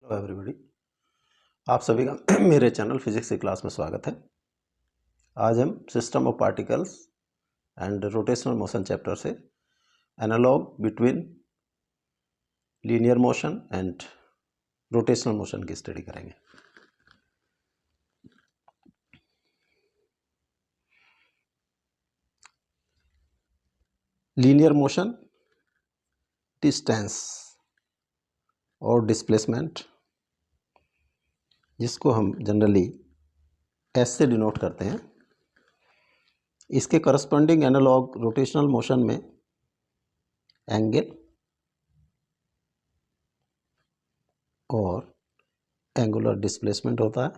Hello everybody, आप सभी का मेरे चैनल फिजिक्स की क्लास में स्वागत है। आज हम system of particles and rotational motion chapter से analogue between linear motion and rotational motion की स्टडी करेंगे। लीनियर मोशन डिस्टेंस और डिस्प्लेसमेंट, जिसको हम जनरली एस से डिनोट करते हैं, इसके करस्पॉन्डिंग एनालॉग रोटेशनल मोशन में एंगल और एंगुलर डिस्प्लेसमेंट होता है।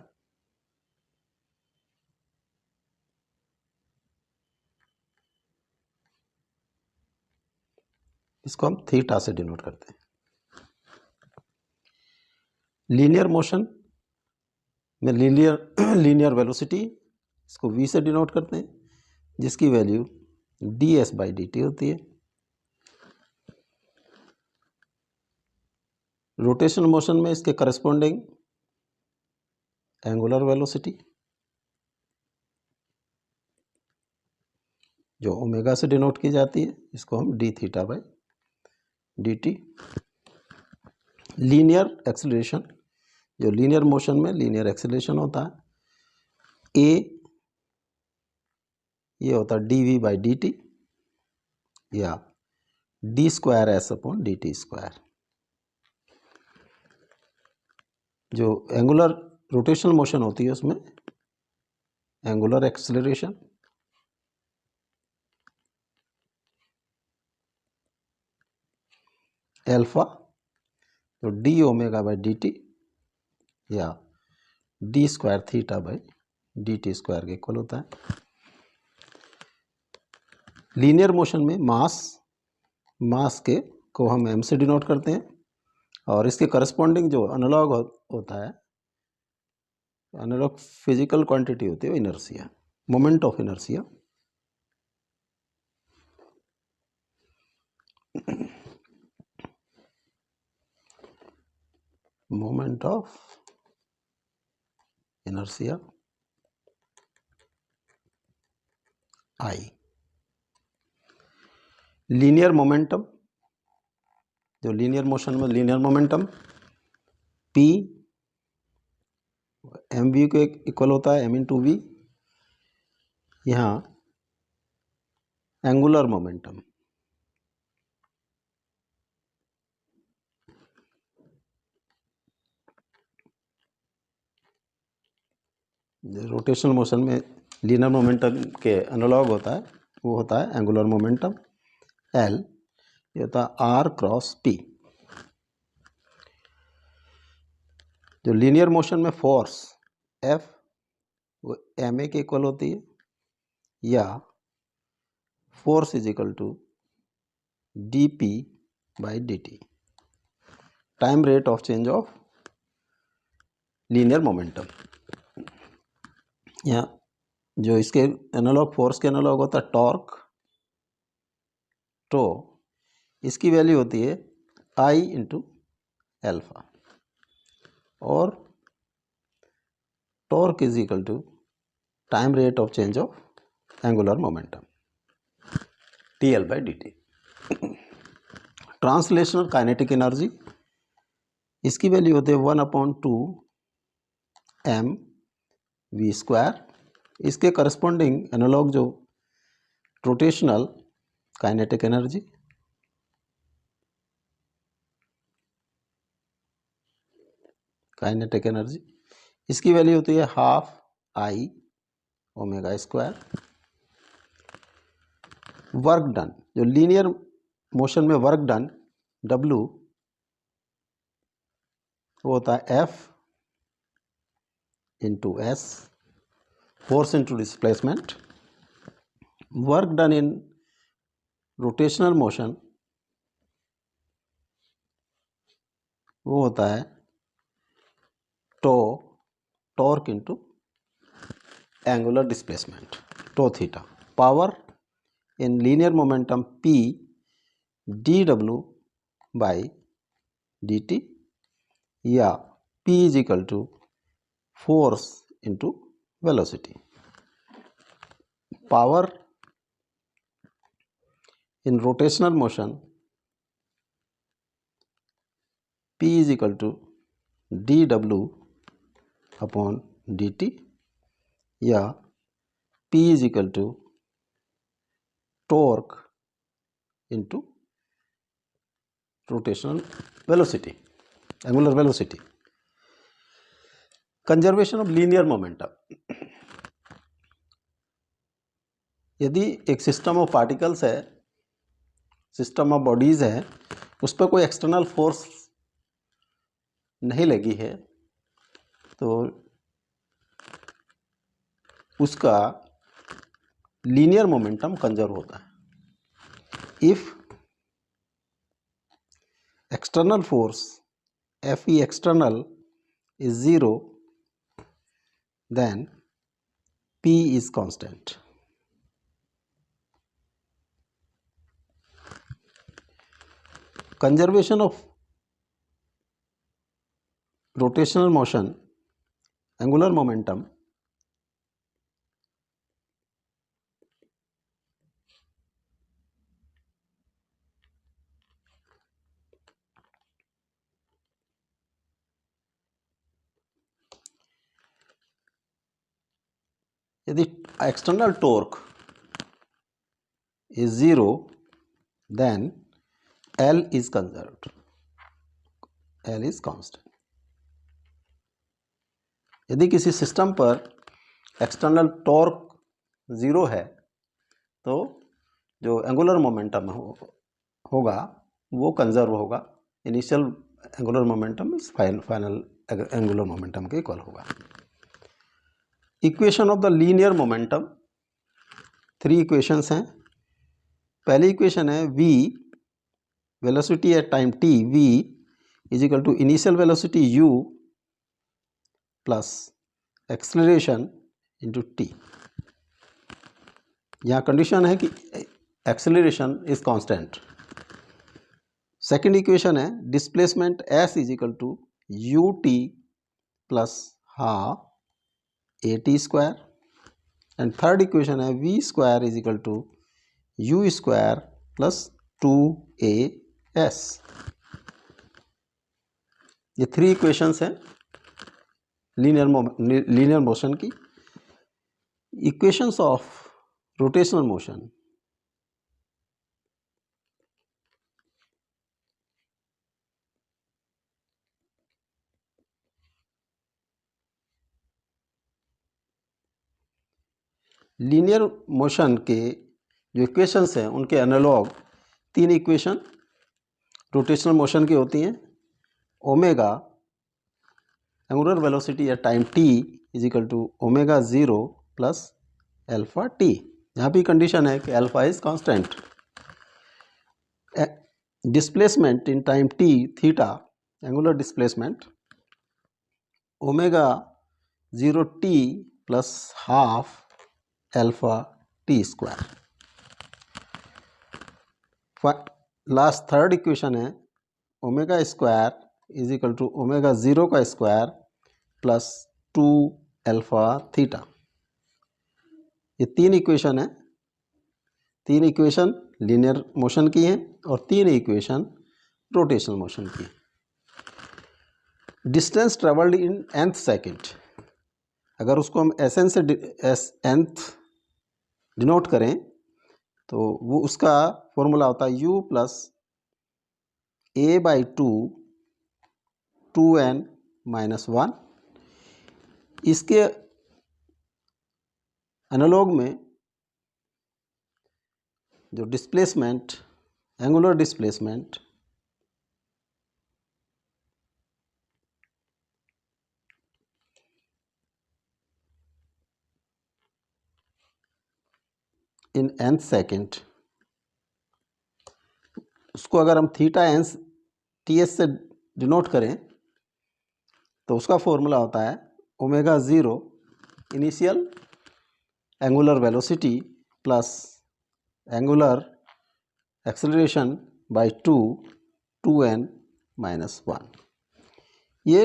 इसको हम थीटा से डिनोट करते हैं। लीनियर मोशन में लीनियर वेलोसिटी, इसको v से डिनोट करते हैं, जिसकी वैल्यू ds/dt होती है। रोटेशनल मोशन में इसके करस्पॉन्डिंग एंगुलर वेलोसिटी, जो ओमेगा से डिनोट की जाती है, इसको हम dθ/dt। लीनियर एक्सीलरेशन, जो लीनियर मोशन में लीनियर एक्सीलरेशन होता है, ये होता है dv/dt या d²s/dt²। जो एंगुलर रोटेशनल मोशन होती है उसमें एंगुलर एक्सीलरेशन एल्फा, तो d⍵/dt या d²θ/dt² के इक्वल होता है। लीनियर मोशन में मास के को हम m से डिनोट करते हैं, और इसके करस्पॉन्डिंग जो एनालॉग होता है, एनालॉग फिजिकल क्वांटिटी होती है inertia, moment of inertia. Moment of inertia I। Linear momentum, जो लीनियर मोशन में लीनियर मोमेंटम P mv के इक्वल होता है m/v। यहाँ एंगुलर मोमेंटम रोटेशनल मोशन में लीनियर मोमेंटम के एनालॉग होता है, वो होता है एंगुलर मोमेंटम L। ये होता है r×p। जो लीनियर मोशन में फोर्स F वो ma के इक्वल होती है, या force is equal to dp/dt, time rate of change of linear momentum. या जो इसके एनालॉग फोर्स के एनालॉग होता है टॉर्क, तो इसकी वैल्यू होती है I/α, और torque is equal to time rate of change of angular momentum TL/dt। Translational kinetic energy, इसकी वैल्यू होती है 1/2 mv²। इसके करस्पॉन्डिंग एनालॉग जो रोटेशनल काइनेटिक एनर्जी, इसकी वैल्यू होती है 12I⍵²। वर्क डन, जो लीनियर मोशन में वर्क डन W वो होता है F/s, force into displacement. Work done in rotational motion वो होता है torque into angular displacement, θ। Power in linear momentum P dw/dt या P is equal to force into velocity. Power in rotational motion P is equal to dW upon dt या P is equal to torque into rotational velocity, angular velocity. Conservation of linear momentum. यदि एक system of particles है, system of bodies है, उस पर कोई external force नहीं लगी है, तो उसका लीनियर मोमेंटम कंजर्व होता है. If external force Fe external is 0, then P is constant. Conservation of rotational motion, angular momentum. यदि external torque is 0, then L is conserved. L is constant. यदि किसी सिस्टम पर एक्सटर्नल टॉर्क 0 है, तो जो angular momentum होगा वो conserve होगा. इनिशियल एंगुलर मोमेंटम इस फाइनल एंगुलर मोमेंटम के इक्वल होगा. Equation of the linear momentum, 3 equations हैं. पहली इक्वेशन है v, velocity at time t, v is equal to initial velocity u plus acceleration into t. यहाँ condition है कि acceleration is constant. Second equation है displacement s is equal to ut plus half at square. And third equation है v square is equal to u square plus 2as. ये 3 equations हैं linear motion की. Equations of rotational motion. Linear motion के जो equations हैं उनके analogue 3 equation rotational motion की होती हैं. Omega angular velocity at time t is equal to omega 0 plus alpha t. यहाँ भी कंडीशन है कि alpha is constant. Displacement in time t theta, angular displacement omega 0 t plus half alpha t square. Last third equation है omega square is equal to omega 0 का square plus 2 alpha theta. ये 3 equation है. 3 equation linear motion की हैं और 3 equation rotational motion की. Distance travelled in nth second, अगर उसको हम SN से nth डिनोट करें तो वो उसका फॉर्मूला होता है u plus a by 2n minus 1. इसके एनालॉग में जो displacement, angular displacement in nth second, उसको अगर हम थीटा एन ts से डिनोट करें तो उसका फॉर्मूला होता है omega 0 initial angular velocity plus angular acceleration by 2n minus 1. ये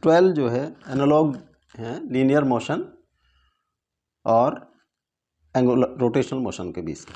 12 जो है एनालॉग है लीनियर मोशन और एंगुलर रोटेशनल मोशन के बीच।